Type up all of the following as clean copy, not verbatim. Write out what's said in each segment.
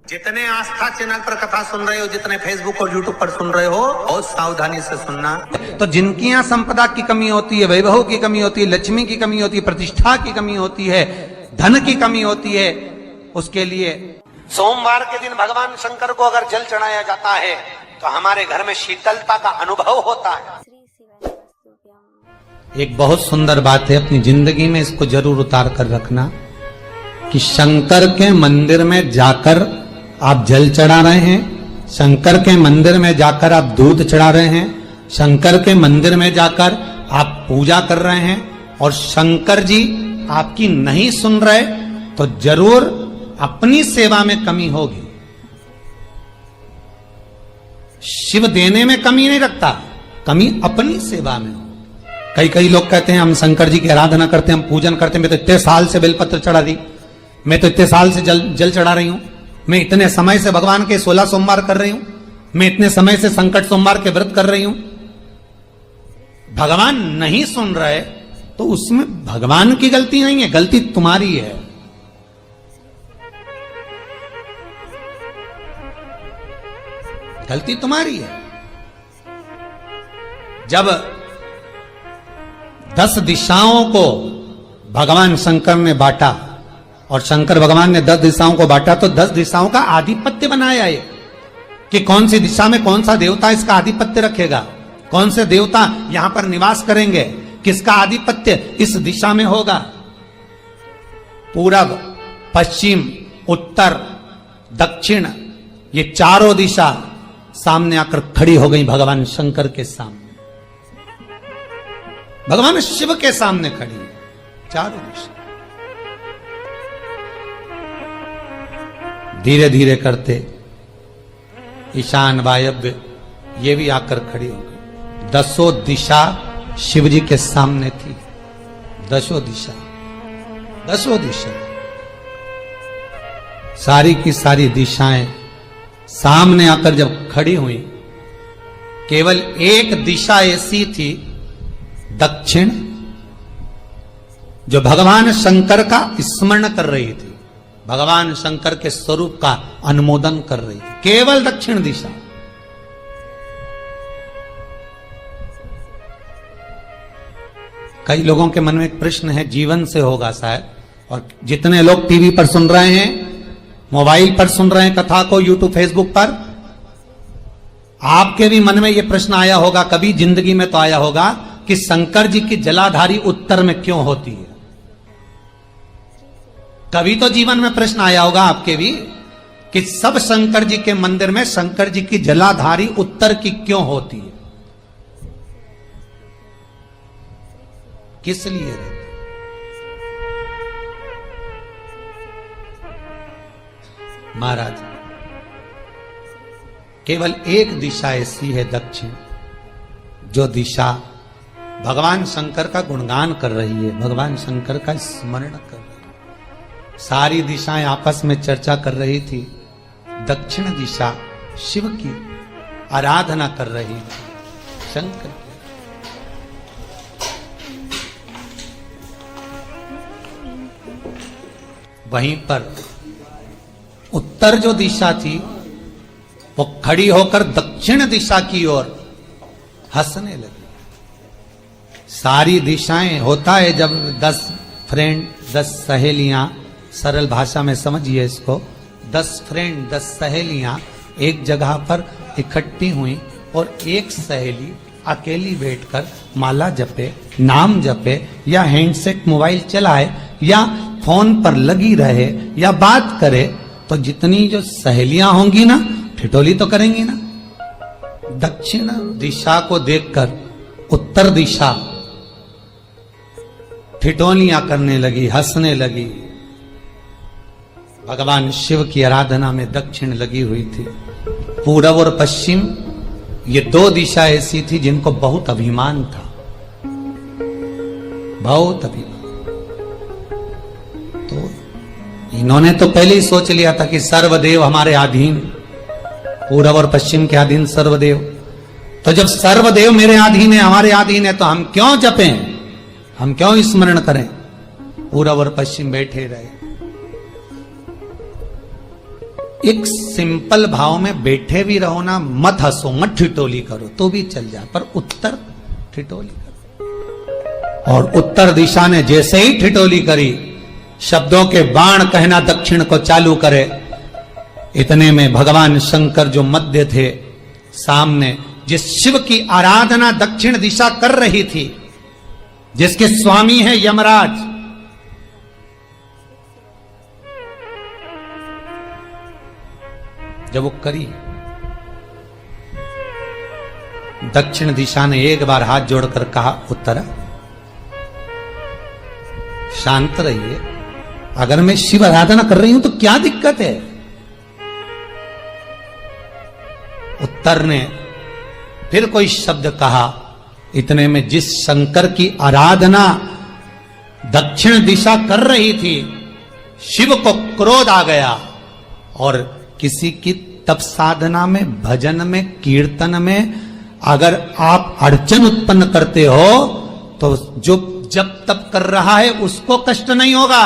जितने आस्था चैनल पर कथा सुन रहे हो, जितने फेसबुक और यूट्यूब पर सुन रहे हो, बहुत सावधानी से सुनना। तो जिनकी यहाँ संपदा की कमी होती है, वैभव की कमी होती है, लक्ष्मी की कमी होती है, प्रतिष्ठा की कमी होती है, धन की कमी होती है, उसके लिए सोमवार के दिन भगवान शंकर को अगर जल चढ़ाया जाता है तो हमारे घर में शीतलता का अनुभव होता है। एक बहुत सुंदर बात है, अपनी जिंदगी में इसको जरूर उतार कर रखना कि शंकर के मंदिर में जाकर आप जल चढ़ा रहे हैं, शंकर के मंदिर में जाकर आप दूध चढ़ा रहे हैं, शंकर के मंदिर में जाकर आप पूजा कर रहे हैं और शंकर जी आपकी नहीं सुन रहे तो जरूर अपनी सेवा में कमी होगी। शिव देने में कमी नहीं रखता, कमी अपनी सेवा में हो। कई लोग कहते हैं हम शंकर जी की आराधना करते हैं, हम पूजन करते हैं, मैं तो इतने साल से बेलपत्र चढ़ा दी, मैं तो इतने साल से जल चढ़ा रही हूं, मैं इतने समय से भगवान के 16 सोमवार कर रही हूं, मैं इतने समय से संकट सोमवार के व्रत कर रही हूं। भगवान नहीं सुन रहे तो उसमें भगवान की गलती नहीं है, गलती तुम्हारी है। गलती तुम्हारी है। जब 10 दिशाओं को भगवान शंकर ने बांटा और शंकर भगवान ने 10 दिशाओं को बांटा तो 10 दिशाओं का आधिपत्य बनाया ये कि कौन सी दिशा में कौन सा देवता इसका आधिपत्य रखेगा, कौन से देवता यहां पर निवास करेंगे, किसका आधिपत्य इस दिशा में होगा। पूरब, पश्चिम, उत्तर, दक्षिण, ये चारों दिशा सामने आकर खड़ी हो गई भगवान शंकर के सामने, भगवान शिव के सामने खड़ी है चारों दिशा। धीरे धीरे करते ईशान, वायव्य ये भी आकर खड़ी हो गई। 10 दिशा शिव जी के सामने थी, 10 दिशा, 10 दिशा, सारी की सारी दिशाएं सामने आकर जब खड़ी हुई, केवल एक दिशा ऐसी थी दक्षिण, जो भगवान शंकर का स्मरण कर रही थी, भगवान शंकर के स्वरूप का अनुमोदन कर रही थी, केवल दक्षिण दिशा। कई लोगों के मन में एक प्रश्न है, जीवन से होगा शायद, और जितने लोग टीवी पर सुन रहे हैं, मोबाइल पर सुन रहे हैं कथा को, यूट्यूब, फेसबुक पर, आपके भी मन में यह प्रश्न आया होगा, कभी जिंदगी में तो आया होगा कि शंकर जी की जलाधारी उत्तर में क्यों होती है। कभी तो जीवन में प्रश्न आया होगा आपके भी कि सब शंकर जी के मंदिर में शंकर जी की जलाधारी उत्तर की क्यों होती है, किस लिए रहती? महाराज, केवल एक दिशा ऐसी है दक्षिण, जो दिशा भगवान शंकर का गुणगान कर रही है, भगवान शंकर का स्मरण कर रही है। सारी दिशाएं आपस में चर्चा कर रही थी, दक्षिण दिशा शिव की आराधना कर रही थी, शंकर की। वहीं पर उत्तर जो दिशा थी वो खड़ी होकर दक्षिण दिशा की ओर हंसने लगी। सारी दिशाएं, होता है जब 10 फ्रेंड, 10 सहेलियां, सरल भाषा में समझिए इसको, 10 फ्रेंड, 10 सहेलियां एक जगह पर इकट्ठी हुई और एक सहेली अकेली बैठकर माला जपे, नाम जपे, या हैंडसेट मोबाइल चलाए, या फोन पर लगी रहे, या बात करे, तो जितनी जो सहेलियां होंगी ना, ठिठोली तो करेंगी ना। दक्षिण दिशा को देखकर उत्तर दिशा ठिठोलियां करने लगी, हंसने लगी। भगवान शिव की आराधना में दक्षिण लगी हुई थी। पूरब और पश्चिम ये 2 दिशा ऐसी थी जिनको बहुत अभिमान था, बहुत अभिमान। तो इन्होंने तो पहले ही सोच लिया था कि सर्वदेव हमारे अधीन, पूरब और पश्चिम के अधीन सर्वदेव। तो जब सर्वदेव मेरे अधीन है, हमारे अधीन है, तो हम क्यों जपें, हम क्यों स्मरण करें। पूरब और पश्चिम बैठे रहे। एक सिंपल भाव में बैठे भी रहो ना, मत हंसो, मत ठिठोली करो तो भी चल जाए, पर उत्तर ठिठोली करो। और उत्तर दिशा ने जैसे ही ठिठोली करी, शब्दों के बाण कहना दक्षिण को चालू करे, इतने में भगवान शंकर जो मध्य थे सामने, जिस शिव की आराधना दक्षिण दिशा कर रही थी, जिसके स्वामी है यमराज, जब वो करी, दक्षिण दिशा ने एक बार हाथ जोड़कर कहा, उत्तरा शांत रहिए, अगर मैं शिव आराधना कर रही हूं तो क्या दिक्कत है। उत्तर ने फिर कोई शब्द कहा, इतने में जिस शंकर की आराधना दक्षिण दिशा कर रही थी, शिव को क्रोध आ गया और किसी की तप साधना में, भजन में, कीर्तन में अगर आप अड़चन उत्पन्न करते हो तो जो जब तप कर रहा है उसको कष्ट नहीं होगा,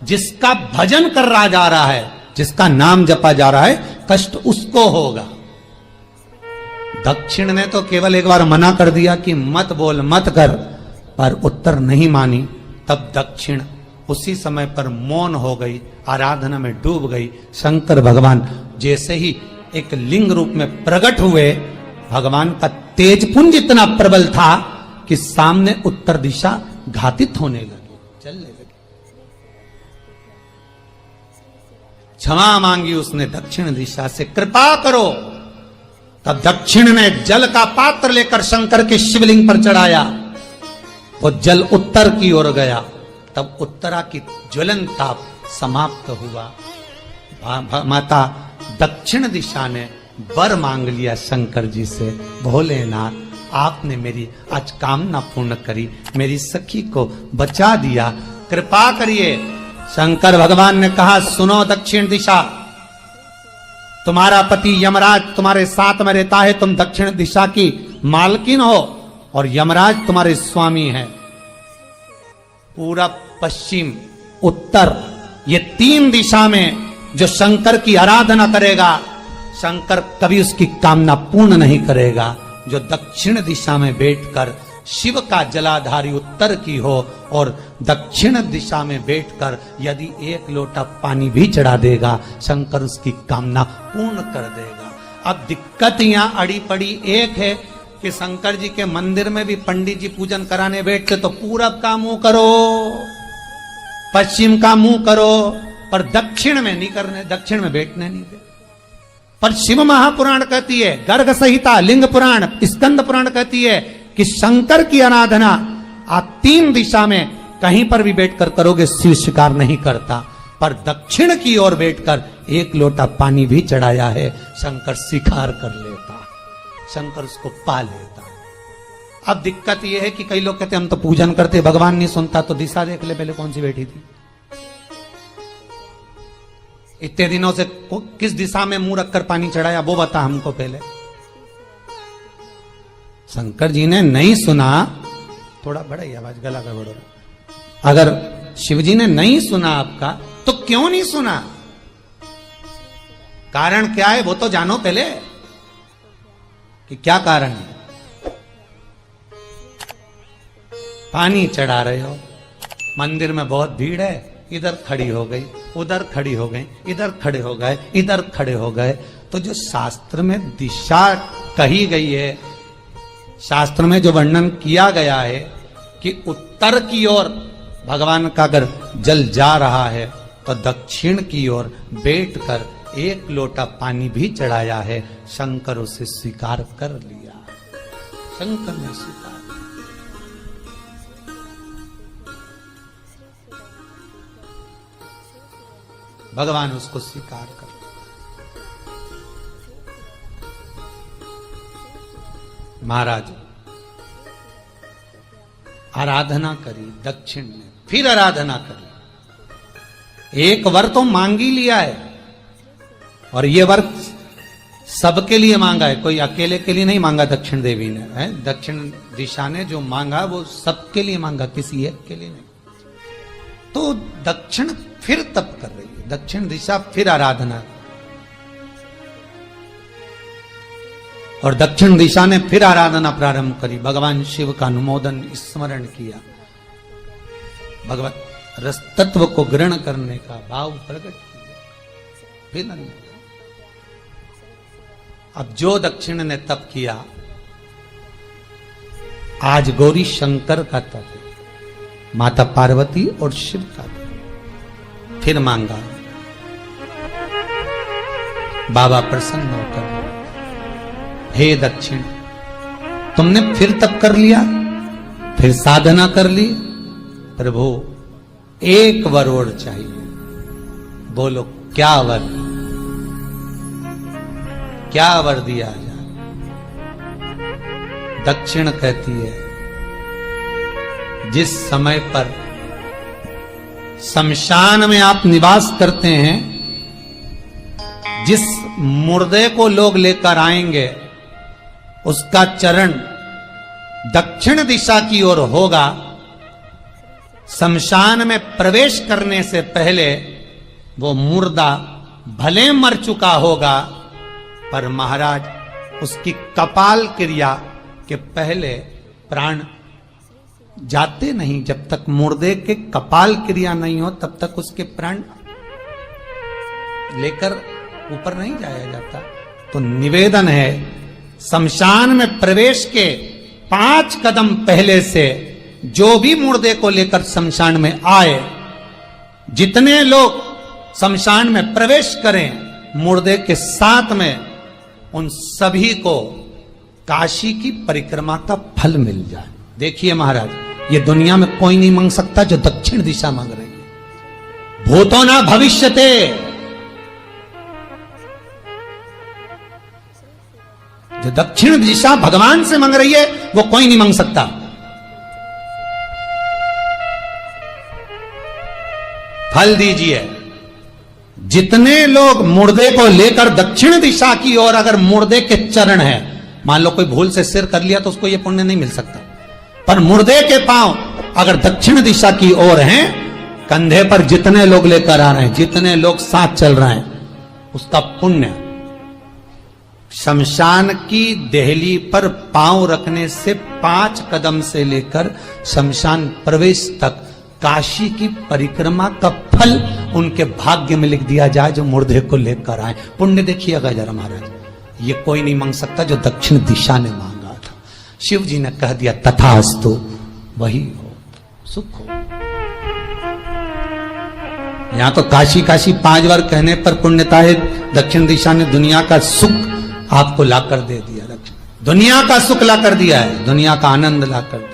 जिसका भजन कर रहा जा रहा है, जिसका नाम जपा जा रहा है, कष्ट उसको होगा। दक्षिण ने तो केवल एक बार मना कर दिया कि मत बोल, मत कर, पर उत्तर नहीं मानी। तब दक्षिण उसी समय पर मौन हो गई, आराधना में डूब गई। शंकर भगवान जैसे ही एक लिंग रूप में प्रकट हुए, भगवान का तेजपुंज इतना प्रबल था कि सामने उत्तर दिशा घातित होने लगी, चलने लगी। क्षमा मांगी उसने दक्षिण दिशा से, कृपा करो। तब दक्षिण ने जल का पात्र लेकर शंकर के शिवलिंग पर चढ़ाया, वो जल उत्तर की ओर गया। तब उत्तरा की ज्वलन ताप समाप्त हुआ। माता दक्षिण दिशा ने वर मांग लिया शंकर जी से, भोलेनाथ आपने मेरी आज कामना पूर्ण करी, मेरी सखी को बचा दिया, कृपा करिए। शंकर भगवान ने कहा, सुनो दक्षिण दिशा, तुम्हारा पति यमराज तुम्हारे साथ में रहता है, तुम दक्षिण दिशा की मालकिन हो और यमराज तुम्हारे स्वामी है। पूरब, पश्चिम, उत्तर, ये तीन दिशा में जो शंकर की आराधना करेगा, शंकर कभी उसकी कामना पूर्ण नहीं करेगा। जो दक्षिण दिशा में बैठकर शिव का जलाधारी उत्तर की हो और दक्षिण दिशा में बैठकर यदि एक लोटा पानी भी चढ़ा देगा, शंकर उसकी कामना पूर्ण कर देगा। अब दिक्कत यहां अड़ी पड़ी एक है कि शंकर जी के मंदिर में भी पंडित जी पूजन कराने बैठते तो पूरब का मुंह करो, पश्चिम का मुंह करो, पर दक्षिण में नहीं करने, दक्षिण में बैठने नहीं दे। पर शिव महापुराण कहती है, गर्ग संहिता, लिंग पुराण, स्कंद पुराण कहती है कि शंकर की आराधना आप तीन दिशा में कहीं पर भी बैठकर करोगे, शिव स्वीकार नहीं करता। पर दक्षिण की ओर बैठकर एक लोटा पानी भी चढ़ाया है, शंकर स्वीकार कर लेता, शंकर उसको पा लेता। अब दिक्कत यह है कि कई लोग कहते हम तो पूजन करते, भगवान नहीं सुनता, तो दिशा देख ले पहले कौन सी बैठी थी। इतने दिनों से किस दिशा में मुंह रखकर पानी चढ़ाया, वो बता हमको पहले। शंकर जी ने नहीं सुना, थोड़ा बढ़ाई आवाज, गला का बढ़ो। अगर शिव जी ने नहीं सुना आपका, तो क्यों नहीं सुना, कारण क्या है वो तो जानो पहले कि क्या कारण है। पानी चढ़ा रहे हो, मंदिर में बहुत भीड़ है, इधर खड़ी हो गई, उधर खड़ी हो गई, इधर खड़े हो गए, इधर खड़े हो गए। तो जो शास्त्र में दिशा कही गई है, शास्त्र में जो वर्णन किया गया है कि उत्तर की ओर भगवान का अगर जल जा रहा है तो दक्षिण की ओर बैठकर एक लोटा पानी भी चढ़ाया है, शंकर उसे स्वीकार कर लिया, शंकर ने स्वीकार। भगवान उसको स्वीकार कर। महाराज आराधना करी दक्षिण ने, फिर आराधना करी। एक वर तो मांग ही लिया है, और ये वर सबके लिए मांगा है, कोई अकेले के लिए नहीं मांगा दक्षिण देवी ने, है दक्षिण दिशा ने जो मांगा वो सबके लिए मांगा, किसी एक के लिए नहीं। तो दक्षिण फिर तप कर रही है, दक्षिण दिशा फिर आराधना और दक्षिण दिशा ने फिर आराधना प्रारंभ करी, भगवान शिव का अनुमोदन स्मरण किया, भगवत रस तत्व को ग्रहण करने का भाव प्रकट किया। फिर अब जो दक्षिण ने तप किया, आज गौरी शंकर का तप है, माता पार्वती और शिव का तप। फिर मांगा, बाबा प्रसन्न होकर, हे दक्षिण, तुमने फिर तप कर लिया, फिर साधना कर ली, प्रभु एक वर और चाहिए। बोलो क्या वर, क्या वर दिया जाए? दक्षिण कहती है, जिस समय पर शमशान में आप निवास करते हैं, जिस मुर्दे को लोग लेकर आएंगे, उसका चरण दक्षिण दिशा की ओर होगा। शमशान में प्रवेश करने से पहले वो मुर्दा भले मर चुका होगा, पर महाराज उसकी कपाल क्रिया के पहले प्राण जाते नहीं। जब तक मुर्दे के कपाल क्रिया नहीं हो, तब तक उसके प्राण लेकर ऊपर नहीं जाया जाता। तो निवेदन है, शमशान में प्रवेश के 5 कदम पहले से जो भी मुर्दे को लेकर शमशान में आए, जितने लोग शमशान में प्रवेश करें मुर्दे के साथ में, उन सभी को काशी की परिक्रमा का फल मिल जाए। देखिए महाराज, ये दुनिया में कोई नहीं मांग सकता जो दक्षिण दिशा मांग रही है। भूतो ना भविष्यते, जो दक्षिण दिशा भगवान से मांग रही है वो कोई नहीं मांग सकता। फल दीजिए। जितने लोग मुर्दे को लेकर दक्षिण दिशा की ओर, अगर मुर्दे के चरण है, मान लो कोई भूल से सिर कर लिया तो उसको यह पुण्य नहीं मिल सकता, पर मुर्दे के पांव अगर दक्षिण दिशा की ओर हैं, कंधे पर जितने लोग लेकर आ रहे हैं, जितने लोग साथ चल रहे हैं, उसका पुण्य शमशान की देहली पर पांव रखने से 5 कदम से लेकर शमशान प्रवेश तक काशी की परिक्रमा का फल उनके भाग्य में लिख दिया जाए, जो मुर्दे को लेकर आए। पुण्य देखिएगा जरा महाराज, ये कोई नहीं मांग सकता जो दक्षिण दिशा ने मांगा था। शिव जी ने कह दिया तथास्तु, वही हो, सुख हो। यहां तो काशी काशी 5 बार कहने पर पुण्यता है, दक्षिण दिशा ने दुनिया का सुख आपको लाकर दे दिया, दुनिया का सुख लाकर दिया है, दुनिया का आनंद लाकर दिया।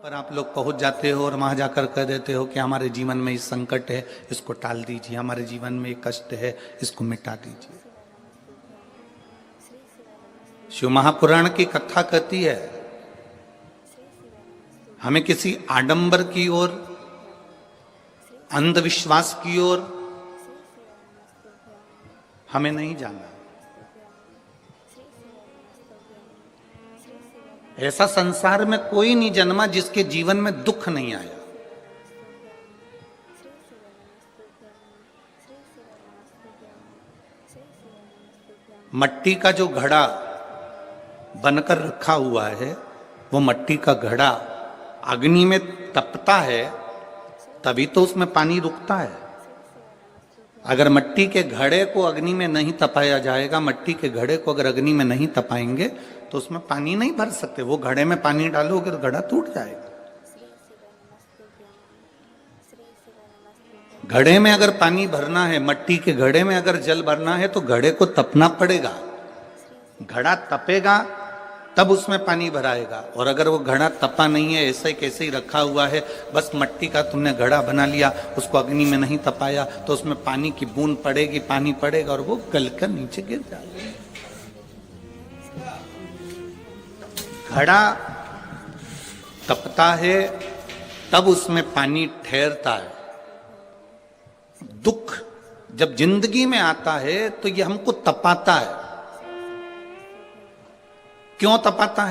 पर आप लोग पहुंच जाते हो और वहां जाकर कह देते हो कि हमारे जीवन में इस संकट है, इसको टाल दीजिए, हमारे जीवन में एक कष्ट है, इसको मिटा दीजिए। शिव महापुराण की कथा कहती है, हमें किसी आडंबर की ओर, अंधविश्वास की ओर हमें नहीं जाना। ऐसा संसार में कोई नहीं जन्मा जिसके जीवन में दुख नहीं आया। मट्टी का जो घड़ा बनकर रखा हुआ है, वो मट्टी का घड़ा अग्नि में तपता है, तभी तो उसमें पानी रुकता है। अगर मट्टी के घड़े को अग्नि में नहीं तपाया जाएगा, मट्टी के घड़े को अगर अग्नि में नहीं तपाएंगे तो उसमें पानी नहीं भर सकते। वो घड़े में पानी डालोगे तो घड़ा टूट जाएगा। घड़े में अगर पानी भरना है, मट्टी के घड़े में अगर जल भरना है, तो घड़े को तपना पड़ेगा। घड़ा तपेगा तब उसमें पानी भराएगा। और अगर वो घड़ा तपा नहीं है, ऐसे कैसे ही रखा हुआ है, बस मट्टी का तुमने घड़ा बना लिया, उसको अग्नि में नहीं तपाया, तो उसमें पानी की बूंद पड़ेगी, पानी पड़ेगा और वो गलकर नीचे गिर जाएगा। घड़ा तपता है तब उसमें पानी ठहरता है। दुख जब जिंदगी में आता है तो ये हमको तपाता है। क्यों तपाता है?